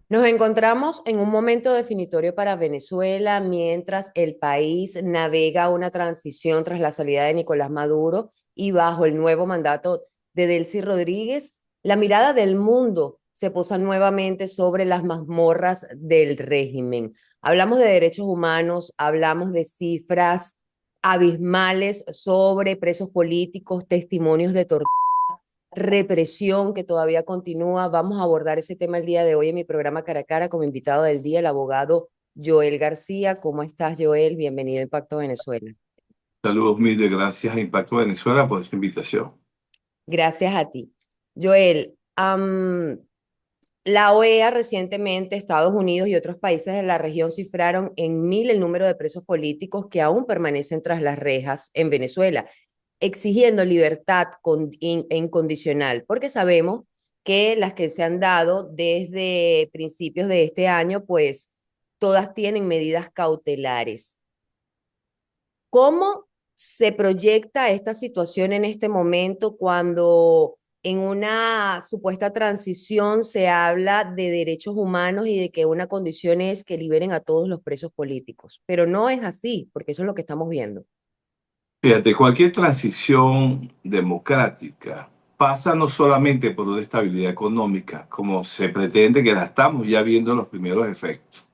Nos encontramos en un momento definitorio para Venezuela mientras el país navega una transición tras la salida de Nicolás Maduro y bajo el nuevo mandato de Delcy Rodríguez. La mirada del mundo se posa nuevamente sobre las mazmorras del régimen. Hablamos de derechos humanos, hablamos de cifras abismales sobre presos políticos, testimonios de tortura, represión que todavía continúa. Vamos a abordar ese tema el día de hoy en mi programa Cara a Cara como invitado del día, el abogado Joel García. ¿Cómo estás, Joel? Bienvenido a Impacto Venezuela. Saludos, mil de gracias a Impacto Venezuela por esta invitación. Gracias a ti. Joel, la OEA recientemente, Estados Unidos y otros países de la región cifraron en 1.000 el número de presos políticos que aún permanecen tras las rejas en Venezuela, exigiendo libertad incondicional, porque sabemos que las que se han dado desde principios de este año, pues todas tienen medidas cautelares. ¿Cómo se proyecta esta situación en este momento cuando en una supuesta transición se habla de derechos humanos y de que una condición es que liberen a todos los presos políticos? Pero no es así, porque eso es lo que estamos viendo. Fíjate, cualquier transición democrática pasa no solamente por una estabilidad económica, como se pretende que la estamos ya viendo los primeros efectos,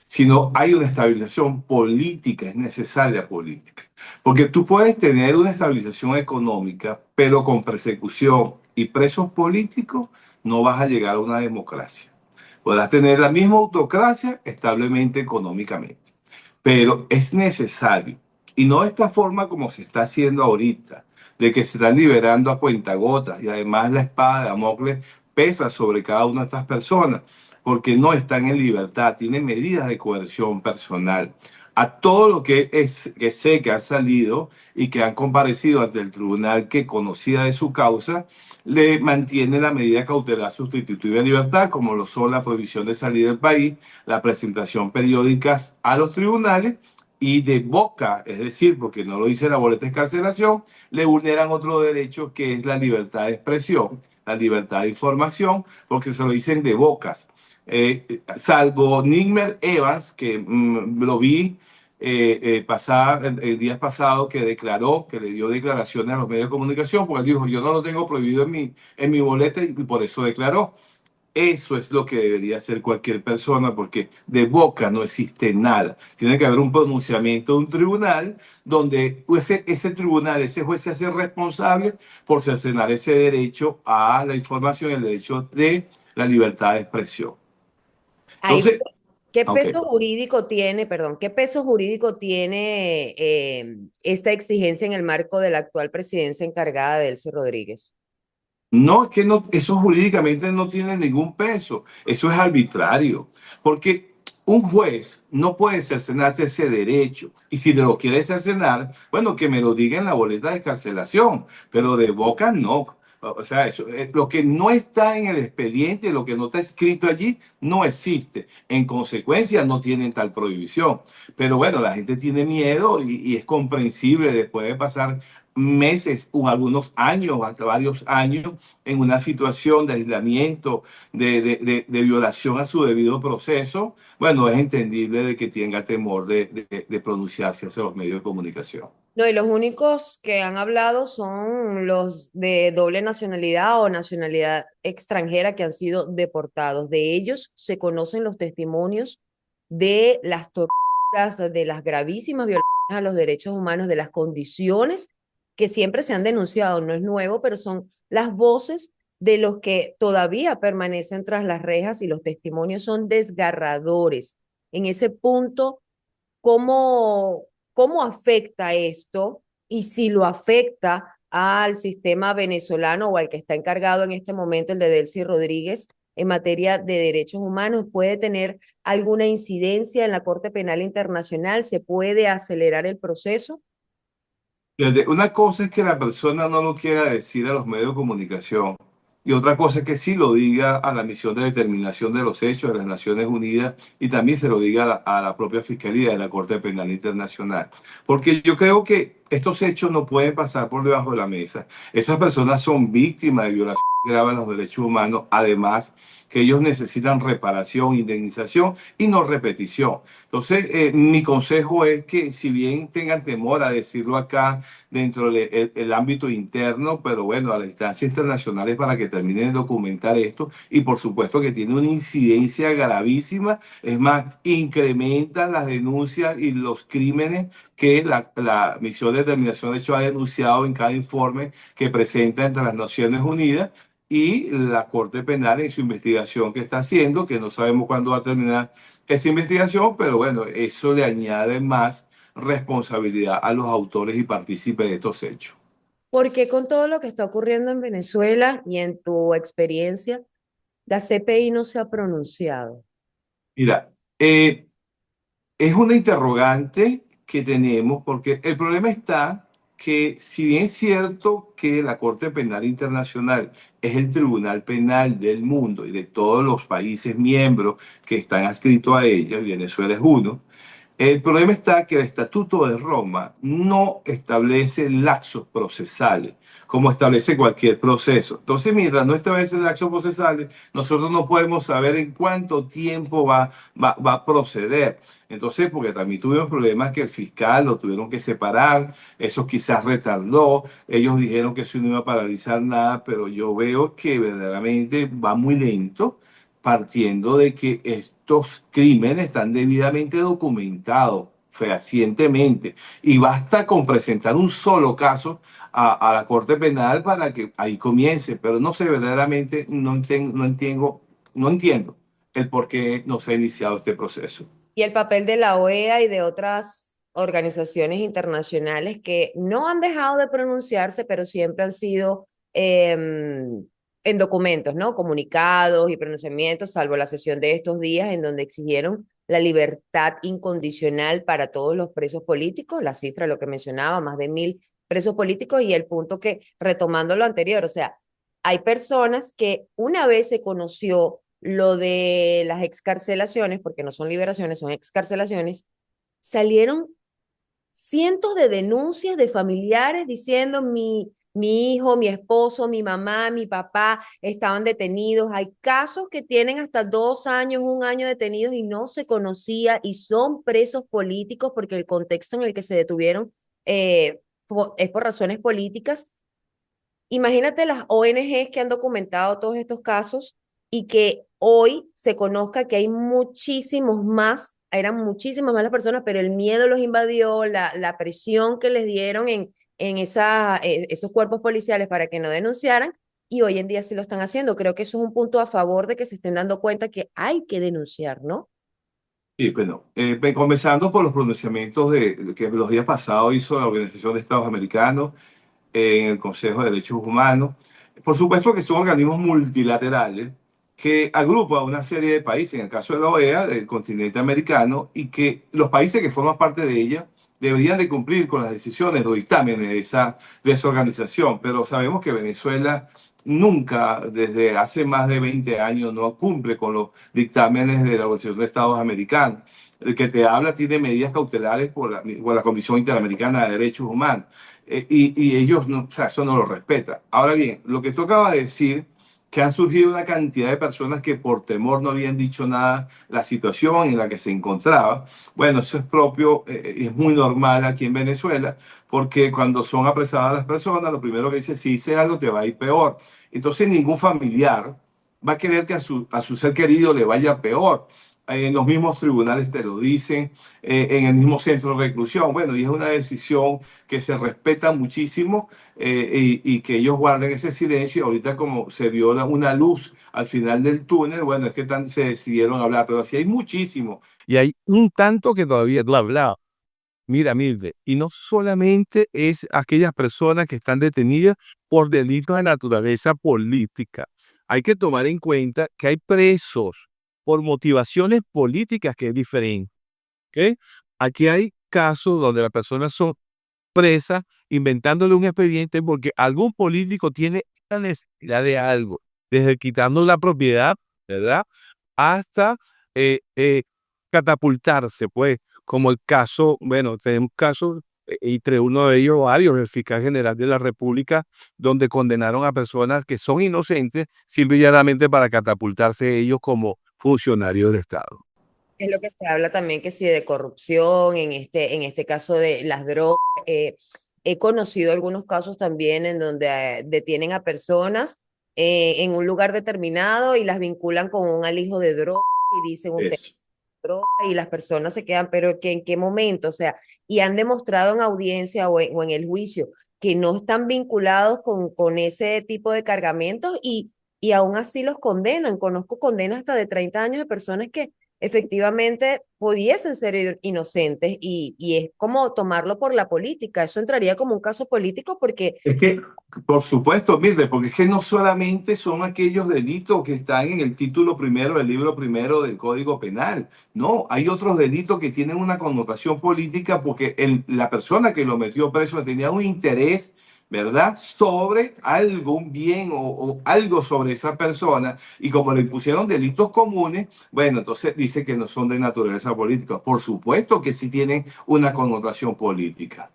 sino hay una estabilización política, es necesaria política. Porque tú puedes tener una estabilización económica, pero con persecución y presos políticos no vas a llegar a una democracia. Podrás tener la misma autocracia establemente económicamente, pero es necesario. Y no de esta forma como se está haciendo ahorita, de que se están liberando a cuentagotas y además la espada de Damocles pesa sobre cada una de estas personas porque no están en libertad, tienen medidas de coerción personal. A todo lo que sé que han salido y que han comparecido ante el tribunal que conocía de su causa, le mantiene la medida cautelar sustitutiva de libertad, como lo son la prohibición de salir del país, la presentación periódica a los tribunales y de boca, es decir, porque no lo dice la boleta de escarcelación, le vulneran otro derecho que es la libertad de expresión, la libertad de información, porque se lo dicen de bocas. Salvo Nigmer Evans, que lo vi el día pasado, que declaró, que le dio declaraciones a los medios de comunicación, porque él dijo, yo no lo tengo prohibido en mi boleta y por eso declaró. Eso es lo que debería hacer cualquier persona, porque de boca no existe nada. Tiene que haber un pronunciamiento de un tribunal donde ese tribunal, ese juez se hace responsable por cercenar ese derecho a la información, el derecho de la libertad de expresión. Ahí, Entonces, ¿qué ok, peso jurídico tiene, perdón, qué peso jurídico tiene esta exigencia en el marco de la actual presidencia encargada de Elsie Rodríguez? no, es que no, eso jurídicamente no tiene ningún peso, eso es arbitrario, porque un juez no puede cercenarse ese derecho, y si lo quiere cercenar, bueno, que me lo diga en la boleta de escarcelación, pero de boca no. O sea, eso, lo que no está en el expediente, lo que no está escrito allí, no existe. En consecuencia, no tienen tal prohibición. Pero bueno, la gente tiene miedo y es comprensible después de pasar meses o algunos años, hasta varios años, en una situación de aislamiento, de violación a su debido proceso, bueno, es entendible de que tenga temor de pronunciarse hacia los medios de comunicación. No, y los únicos que han hablado son los de doble nacionalidad o nacionalidad extranjera que han sido deportados. De ellos se conocen los testimonios de las torturas, de las gravísimas violaciones a los derechos humanos, de las condiciones que siempre se han denunciado. No es nuevo, pero son las voces de los que todavía permanecen tras las rejas y los testimonios son desgarradores. En ese punto, ¿cómo, cómo afecta esto? Y si lo afecta al sistema venezolano o al que está encargado en este momento, el de Delcy Rodríguez, en materia de derechos humanos, ¿puede tener alguna incidencia en la Corte Penal Internacional? ¿Se puede acelerar el proceso? Fíjate, una cosa es que la persona no lo quiera decir a los medios de comunicación y otra cosa es que sí lo diga a la misión de determinación de los hechos de las Naciones Unidas y también se lo diga a la propia Fiscalía de la Corte Penal Internacional. Porque yo creo que estos hechos no pueden pasar por debajo de la mesa. Esas personas son víctimas de violación. graban los derechos humanos, además que ellos necesitan reparación, indemnización y no repetición. Entonces, mi consejo es que si bien tengan temor a decirlo acá dentro del ámbito interno, pero bueno, a las instancias internacionales para que terminen de documentar esto y por supuesto que tiene una incidencia gravísima, es más, incrementan las denuncias y los crímenes que la misión de determinación de hecho ha denunciado en cada informe que presenta entre las Naciones Unidas y la Corte Penal en su investigación que está haciendo, que no sabemos cuándo va a terminar esa investigación, pero bueno, eso le añade más responsabilidad a los autores y partícipes de estos hechos. Porque con todo lo que está ocurriendo en Venezuela y en tu experiencia, la CPI no se ha pronunciado? Mira, es una interrogante que tenemos porque el problema está que si bien es cierto que la Corte Penal Internacional es el tribunal penal del mundo y de todos los países miembros que están adscritos a ella, y Venezuela es uno, el problema está que el Estatuto de Roma no establece laxos procesales, como establece cualquier proceso. Entonces, mientras no establece laxos procesales, nosotros no podemos saber en cuánto tiempo va a proceder. Entonces, porque también tuvimos problemas que el fiscal lo tuvieron que separar, eso quizás retardó, ellos dijeron que eso no iba a paralizar nada, pero yo veo que verdaderamente va muy lento partiendo de que estos crímenes están debidamente documentados fehacientemente y basta con presentar un solo caso a la Corte Penal para que ahí comience, pero no sé, verdaderamente no entiendo el por qué no se ha iniciado este proceso. Y el papel de la OEA y de otras organizaciones internacionales que no han dejado de pronunciarse, pero siempre han sido en documentos, ¿no? Comunicados y pronunciamientos, salvo la sesión de estos días en donde exigieron la libertad incondicional para todos los presos políticos, la cifra, lo que mencionaba, más de 1.000 presos políticos y el punto que, retomando lo anterior, o sea, hay personas que una vez se conoció lo de las excarcelaciones, porque no son liberaciones, son excarcelaciones, salieron cientos de denuncias de familiares diciendo mi hijo, mi esposo, mi mamá, mi papá estaban detenidos. Hay casos que tienen hasta 2 años, 1 año detenidos y no se conocía y son presos políticos porque el contexto en el que se detuvieron es por razones políticas. Imagínate las ONGs que han documentado todos estos casos y que hoy se conozca que hay muchísimos más, eran muchísimas más las personas, pero el miedo los invadió, la presión que les dieron en esos cuerpos policiales para que no denunciaran y hoy en día sí lo están haciendo. Creo que eso es un punto a favor de que se estén dando cuenta que hay que denunciar, ¿no? Y bueno, comenzando por los pronunciamientos que los días pasados hizo la Organización de Estados Americanos en el Consejo de Derechos Humanos. Por supuesto que son organismos multilaterales que agrupan una serie de países, en el caso de la OEA, del continente americano, y que los países que forman parte de ella deberían de cumplir con las decisiones o dictámenes de esa organización. Pero sabemos que Venezuela nunca, desde hace más de 20 años, no cumple con los dictámenes de la Organización de Estados Americanos. El que te habla tiene medidas cautelares por la Comisión Interamericana de Derechos Humanos y ellos no, o sea, eso no lo respetan. Ahora bien, lo que tú acabas de decir, que han surgido una cantidad de personas que por temor no habían dicho nada, la situación en la que se encontraba, bueno, eso es propio, es muy normal aquí en Venezuela, porque cuando son apresadas las personas, lo primero que dicen, si dices algo te va a ir peor. Entonces ningún familiar va a querer que a su ser querido le vaya peor. En los mismos tribunales te lo dicen, en el mismo centro de reclusión. Bueno, y es una decisión que se respeta muchísimo y que ellos guarden ese silencio. Ahorita como se vio una luz al final del túnel, bueno, es que se decidieron hablar, pero así hay muchísimo. Y hay un tanto que todavía no ha hablado. Mira, Milde, y no solamente es aquellas personas que están detenidas por delitos de naturaleza política. Hay que tomar en cuenta que hay presos por motivaciones políticas que es diferente. ¿Ok? Aquí hay casos donde las personas son presas inventándole un expediente porque algún político tiene la necesidad de algo, desde quitando la propiedad, ¿verdad? Hasta eh, eh, catapultarse, pues, como el caso, bueno, tenemos casos entre uno de ellos varios, el fiscal general de la República, donde condenaron a personas que son inocentes, simple y llanamente para catapultarse ellos como funcionarios del Estado. Es lo que se habla también que si de corrupción, en este caso de las drogas. He conocido algunos casos también en donde detienen a personas en un lugar determinado y las vinculan con un alijo de droga y dicen usted Eso. droga y las personas se quedan, pero ¿que en qué momento? O sea, y han demostrado en audiencia o en el juicio que no están vinculados con ese tipo de cargamentos y aún así los condenan. Conozco condenas hasta de 30 años de personas que efectivamente pudiesen ser inocentes y es como tomarlo por la política. Eso entraría como un caso político porque Es que, por supuesto, Mirde, porque es que no solamente son aquellos delitos que están en el título primero del libro primero del Código Penal. No, hay otros delitos que tienen una connotación política porque la persona que lo metió preso tenía un interés, ¿verdad?, sobre algún bien o algo sobre esa persona. Y como le impusieron delitos comunes, bueno, entonces dice que no son de naturaleza política. Por supuesto que sí tienen una connotación política.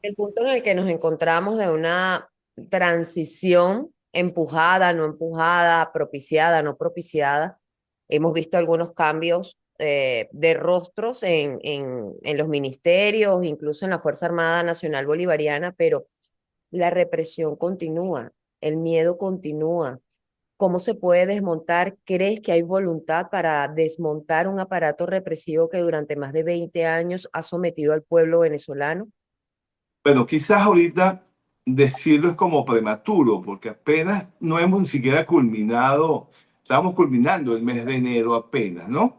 el punto en el que nos encontramos de una transición empujada, no empujada, propiciada, no propiciada, hemos visto algunos cambios de rostros en los ministerios, incluso en la Fuerza Armada Nacional Bolivariana, pero la represión continúa, el miedo continúa. ¿Cómo se puede desmontar? ¿Crees que hay voluntad para desmontar un aparato represivo que durante más de 20 años ha sometido al pueblo venezolano? Bueno, quizás ahorita decirlo es como prematuro, porque apenas no hemos ni siquiera culminado, estamos culminando el mes de enero apenas, ¿no?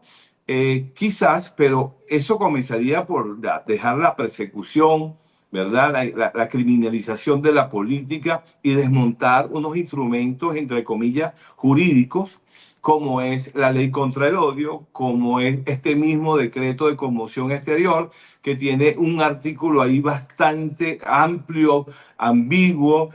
Quizás, pero eso comenzaría por dejar la persecución, ¿verdad? La criminalización de la política y desmontar unos instrumentos, entre comillas, jurídicos, como es la ley contra el odio, como es este mismo decreto de conmoción exterior, que tiene un artículo ahí bastante amplio, ambiguo,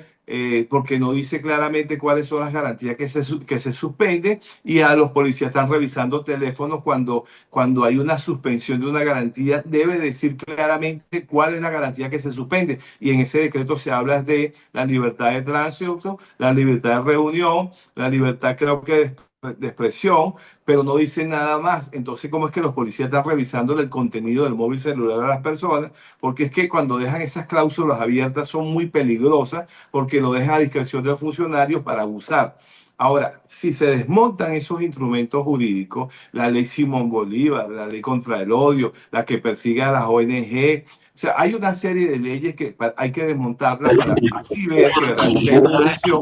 porque no dice claramente cuáles son las garantías que se suspenden y a los policías están revisando teléfonos cuando hay una suspensión de una garantía, debe decir claramente cuál es la garantía que se suspende. Y en ese decreto se habla de la libertad de tránsito, la libertad de reunión, la libertad creo que de expresión, pero no dice nada más. Entonces, ¿cómo es que los policías están revisando el contenido del móvil celular a las personas? Porque es que cuando dejan esas cláusulas abiertas son muy peligrosas porque lo dejan a discreción de los funcionarios para abusar. Ahora, si se desmontan esos instrumentos jurídicos, la ley Simón Bolívar, la ley contra el odio, la que persigue a las ONG, o sea, hay una serie de leyes que hay que desmontarlas para así ver que realmente hay una intención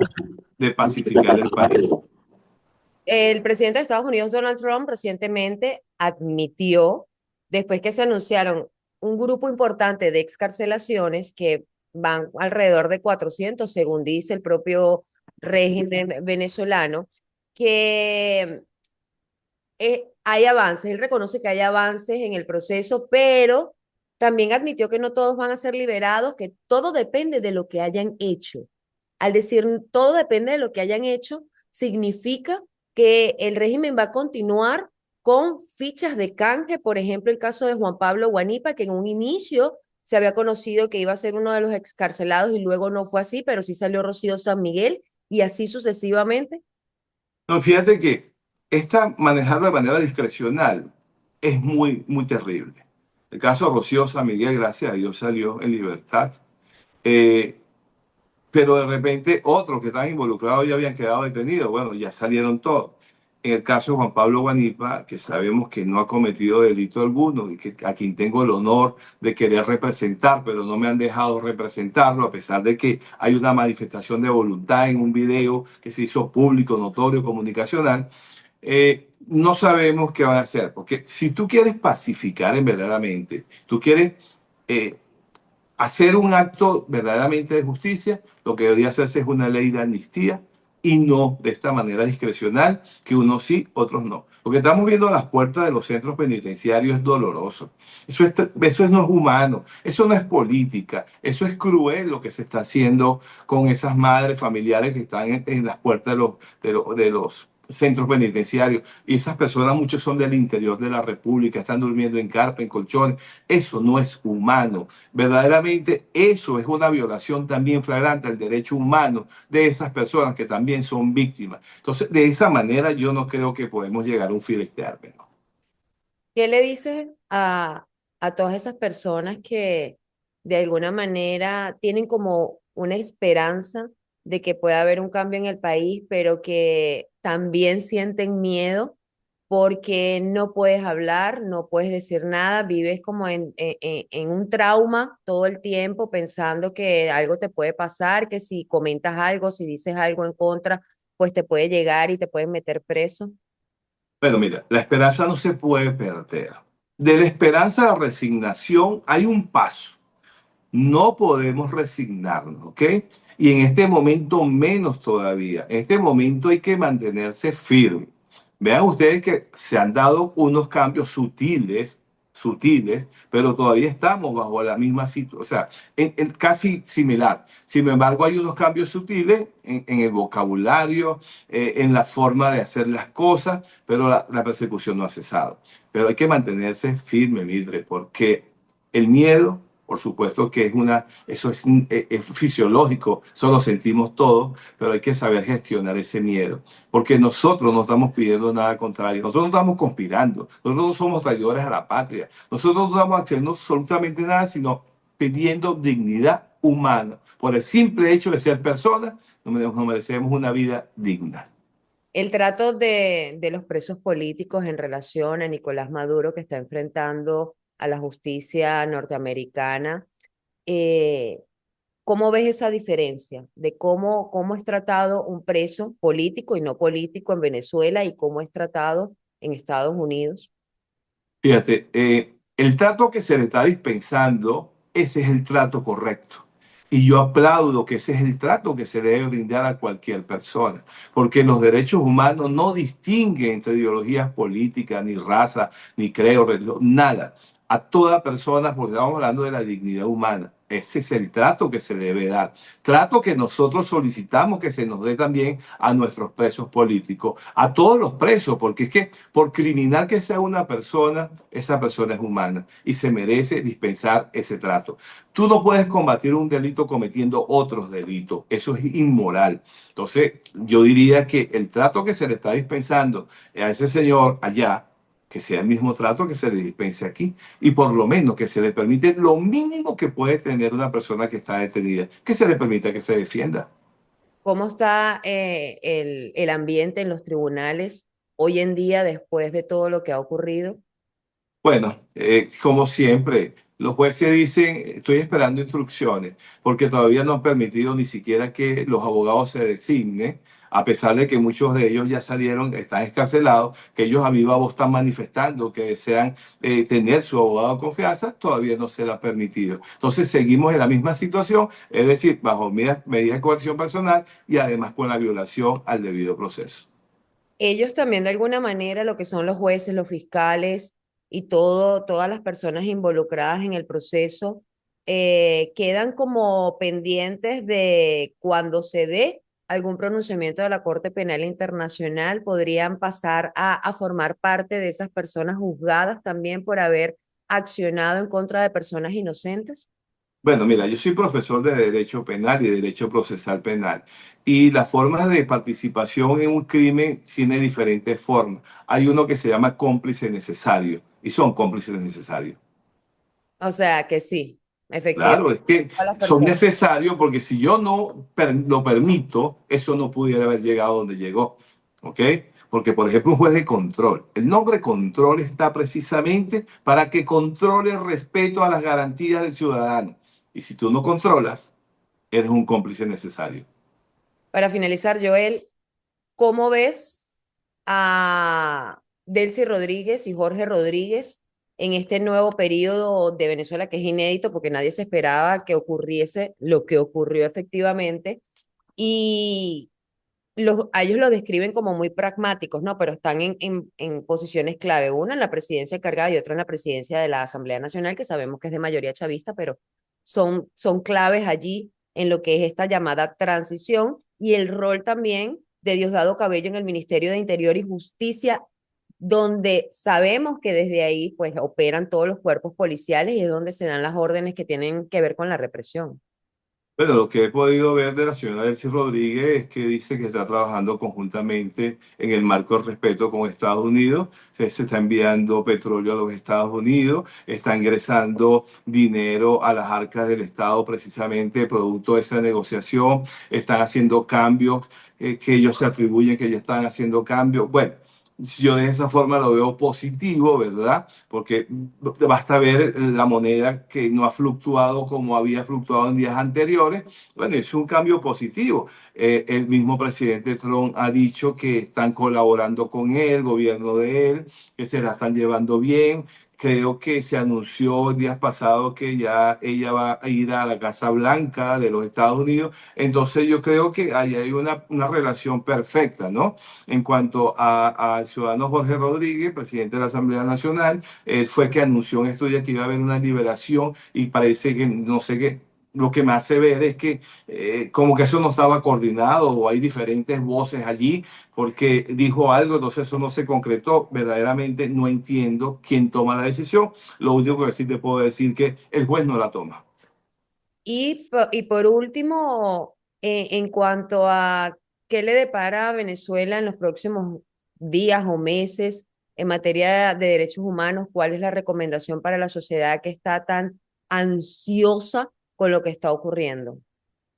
de pacificar el país. El presidente de Estados Unidos, Donald Trump, recientemente admitió, después que se anunciaron un grupo importante de excarcelaciones que van alrededor de 400, según dice el propio régimen venezolano, que hay avances. Él reconoce que hay avances en el proceso, pero también admitió que no todos van a ser liberados, que todo depende de lo que hayan hecho. Al decir todo depende de lo que hayan hecho, significa que el régimen va a continuar con fichas de canje, por ejemplo, el caso de Juan Pablo Guanipa, que en un inicio se había conocido que iba a ser uno de los excarcelados y luego no fue así, pero sí salió Rocío San Miguel y así sucesivamente. No, fíjate que manejarlo de manera discrecional es muy, muy terrible. El caso de Rocío San Miguel, gracias a Dios, salió en libertad. Eh, pero de repente otros que estaban involucrados ya habían quedado detenidos. Bueno, ya salieron todos. En el caso de Juan Pablo Guanipa, que sabemos que no ha cometido delito alguno y que a quien tengo el honor de querer representar, pero no me han dejado representarlo, a pesar de que hay una manifestación de voluntad en un video que se hizo público, notorio, comunicacional, no sabemos qué van a hacer. Porque si tú quieres pacificar en verdaderamente, tú quieres eh, hacer un acto verdaderamente de justicia, lo que debería hacerse es una ley de amnistía y no de esta manera discrecional, que unos sí, otros no. Lo que estamos viendo a las puertas de los centros penitenciarios es doloroso. Eso no es humano, eso no es política, eso es cruel lo que se está haciendo con esas madres familiares que están en las puertas de los centros penitenciarios, y esas personas, muchos son del interior de la República, están durmiendo en carpa, en colchones. Eso no es humano. Verdaderamente eso es una violación también flagrante al derecho humano de esas personas que también son víctimas. Entonces, de esa manera yo no creo que podemos llegar a un fin de término. ¿Qué le dices a todas esas personas que de alguna manera tienen como una esperanza de que pueda haber un cambio en el país, pero que también sienten miedo porque no puedes hablar, no puedes decir nada, vives como en un trauma todo el tiempo pensando que algo te puede pasar, que si comentas algo, si dices algo en contra, pues te puede llegar y te pueden meter preso? Bueno, mira, la esperanza no se puede perder. De la esperanza a la resignación hay un paso. No podemos resignarnos, ¿ok? Y en este momento menos todavía. En este momento hay que mantenerse firme. Vean ustedes que se han dado unos cambios sutiles, sutiles, pero todavía estamos bajo la misma situación, o sea, casi similar. Sin embargo, hay unos cambios sutiles en el vocabulario, en la forma de hacer las cosas, pero la persecución no ha cesado. Pero hay que mantenerse firme, Mildred, porque el miedo, por supuesto que eso es fisiológico, eso lo sentimos todos, pero hay que saber gestionar ese miedo, porque nosotros no estamos pidiendo nada contrario, nosotros no estamos conspirando, nosotros no somos traidores a la patria, nosotros no estamos haciendo absolutamente nada, sino pidiendo dignidad humana. Por el simple hecho de ser personas, nos merecemos una vida digna. El trato de los presos políticos en relación a Nicolás Maduro, que está enfrentando a la justicia norteamericana, eh, ¿cómo ves esa diferencia de cómo es tratado un preso político y no político en Venezuela y cómo es tratado en Estados Unidos? Fíjate, el trato que se le está dispensando, ese es el trato correcto. Y yo aplaudo que ese es el trato que se le debe brindar a cualquier persona, porque los derechos humanos no distinguen entre ideologías políticas, ni raza, ni creo, religión, nada. A toda persona, porque estamos hablando de la dignidad humana. Ese es el trato que se le debe dar. Trato que nosotros solicitamos que se nos dé también a nuestros presos políticos, a todos los presos, porque es que por criminal que sea una persona, esa persona es humana y se merece dispensar ese trato. Tú no puedes combatir un delito cometiendo otros delitos, eso es inmoral. Entonces, yo diría que el trato que se le está dispensando a ese señor allá, que sea el mismo trato que se le dispense aquí, y por lo menos que se le permite lo mínimo que puede tener una persona que está detenida, que se le permita que se defienda. ¿Cómo está el ambiente en los tribunales hoy en día después de todo lo que ha ocurrido? Bueno, como siempre, los jueces dicen, estoy esperando instrucciones, porque todavía no han permitido ni siquiera que los abogados se designen, a pesar de que muchos de ellos ya salieron, están escarcelados, que ellos a viva voz están manifestando que desean tener su abogado de confianza, todavía no se le ha permitido. Entonces seguimos en la misma situación, es decir, bajo medidas de coerción personal y además con la violación al debido proceso. Ellos también de alguna manera, lo que son los jueces, los fiscales y todas las personas involucradas en el proceso, quedan como pendientes de cuando se dé algún pronunciamiento de la Corte Penal Internacional, podrían pasar a formar parte de esas personas juzgadas también por haber accionado en contra de personas inocentes. Bueno, mira, yo soy profesor de Derecho Penal y Derecho Procesal Penal. Y las formas de participación en un crimen tiene diferentes formas. Hay uno que se llama cómplice necesario y son cómplices necesarios. O sea que sí, Claro, efectivamente, es que todas las son personas. necesarios porque si yo no lo permito, eso no pudiera haber llegado donde llegó. ¿Ok? Porque, por ejemplo, un juez de control. El nombre control está precisamente para que controle el respeto a las garantías del ciudadano. Y si tú no controlas, eres un cómplice necesario. Para finalizar, Joel, ¿cómo ves a Delcy Rodríguez y Jorge Rodríguez en este nuevo periodo de Venezuela que es inédito porque nadie se esperaba que ocurriese lo que ocurrió efectivamente? Y a ellos lo describen como muy pragmáticos, ¿no? Pero están en posiciones clave, una en la presidencia cargada y otra en la presidencia de la Asamblea Nacional, que sabemos que es de mayoría chavista, pero son claves allí en lo que es esta llamada transición y el rol también de Diosdado Cabello en el Ministerio de Interior y Justicia, donde sabemos que desde ahí pues operan todos los cuerpos policiales y es donde se dan las órdenes que tienen que ver con la represión. Bueno, lo que he podido ver de la señora Delcy Rodríguez es que dice que está trabajando conjuntamente en el marco del respeto con Estados Unidos. Se está enviando petróleo a los Estados Unidos, está ingresando dinero a las arcas del Estado precisamente producto de esa negociación. Están haciendo cambios que ellos se atribuyen que ellos están haciendo cambios. Bueno, yo de esa forma lo veo positivo, ¿verdad? Porque basta ver la moneda que no ha fluctuado como había fluctuado en días anteriores. Bueno, es un cambio positivo. El mismo presidente Trump ha dicho que están colaborando con él, el gobierno de él, que se la están llevando bien. Creo que se anunció días pasados que ya ella va a ir a la Casa Blanca de los Estados Unidos. Entonces yo creo que ahí hay una relación perfecta, ¿no? En cuanto al ciudadano Jorge Rodríguez, presidente de la Asamblea Nacional, él fue que anunció en estos días que iba a haber una liberación y parece que, no sé qué, lo que me hace ver es que como que eso no estaba coordinado o hay diferentes voces allí porque dijo algo, entonces eso no se concretó. Verdaderamente no entiendo quién toma la decisión. Lo único que sí te puedo decir que el juez no la toma. Y por último, en cuanto a qué le depara a Venezuela en los próximos días o meses en materia de derechos humanos, ¿cuál es la recomendación para la sociedad que está tan ansiosa con lo que está ocurriendo?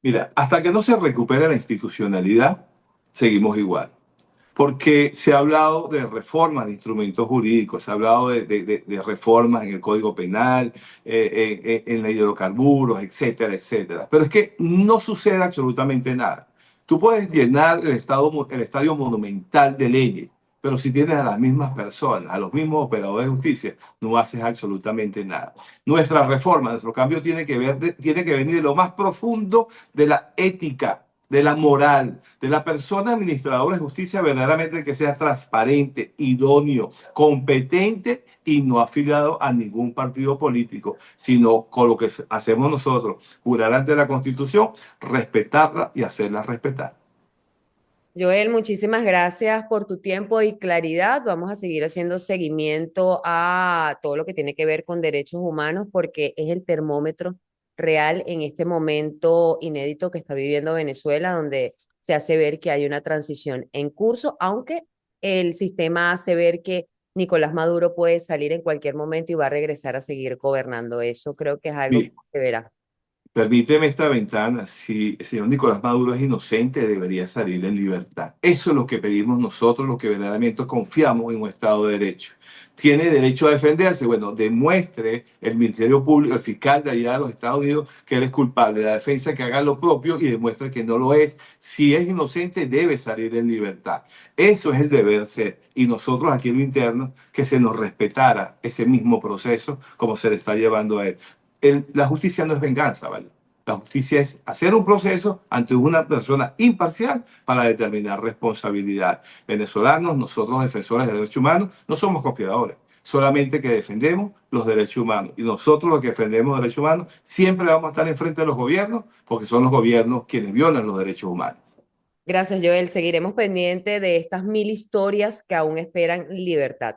Mira, hasta que no se recupere la institucionalidad, seguimos igual. Porque se ha hablado de reformas de instrumentos jurídicos, se ha hablado de reformas en el Código Penal, en la hidrocarburos, etcétera, etcétera. Pero es que no sucede absolutamente nada. Tú puedes llenar el estadio monumental de leyes, pero si tienes a las mismas personas, a los mismos operadores de justicia, no haces absolutamente nada. Nuestra reforma, nuestro cambio tiene que venir de lo más profundo de la ética, de la moral, de la persona administradora de justicia verdaderamente que sea transparente, idóneo, competente y no afiliado a ningún partido político, sino con lo que hacemos nosotros, jurar ante la Constitución, respetarla y hacerla respetar. Joel, muchísimas gracias por tu tiempo y claridad. Vamos a seguir haciendo seguimiento a todo lo que tiene que ver con derechos humanos porque es el termómetro real en este momento inédito que está viviendo Venezuela, donde se hace ver que hay una transición en curso, aunque el sistema hace ver que Nicolás Maduro puede salir en cualquier momento y va a regresar a seguir gobernando. Eso creo que es algo que se verá. Permíteme esta ventana. Si el señor Nicolás Maduro es inocente, debería salir en libertad. Eso es lo que pedimos nosotros, los que verdaderamente confiamos en un Estado de Derecho. ¿Tiene derecho a defenderse? Bueno, demuestre el Ministerio Público, el fiscal de allá de los Estados Unidos, que él es culpable. La defensa que haga lo propio y demuestre que no lo es. Si es inocente, debe salir en libertad. Eso es el deber ser. Y nosotros aquí en lo interno, que se nos respetara ese mismo proceso como se le está llevando a él. La justicia no es venganza, ¿vale? La justicia es hacer un proceso ante una persona imparcial para determinar responsabilidad. Venezolanos, nosotros defensores de derechos humanos, no somos conspiradores, solamente que defendemos los derechos humanos. Y nosotros los que defendemos los derechos humanos siempre vamos a estar enfrente de los gobiernos porque son los gobiernos quienes violan los derechos humanos. Gracias, Joel. Seguiremos pendiente de estas 1000 historias que aún esperan libertad.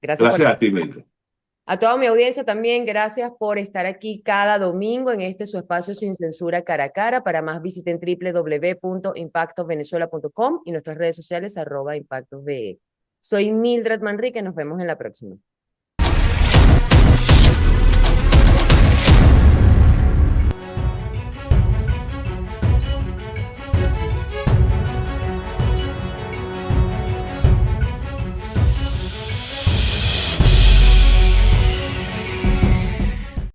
Gracias por... Gracias a ti, Mildred. A toda mi audiencia también, gracias por estar aquí cada domingo en este su espacio sin censura cara a cara. Para más visiten www.impactosvenezuela.com y nuestras redes sociales @impactosve. Soy Mildred Manrique, nos vemos en la próxima.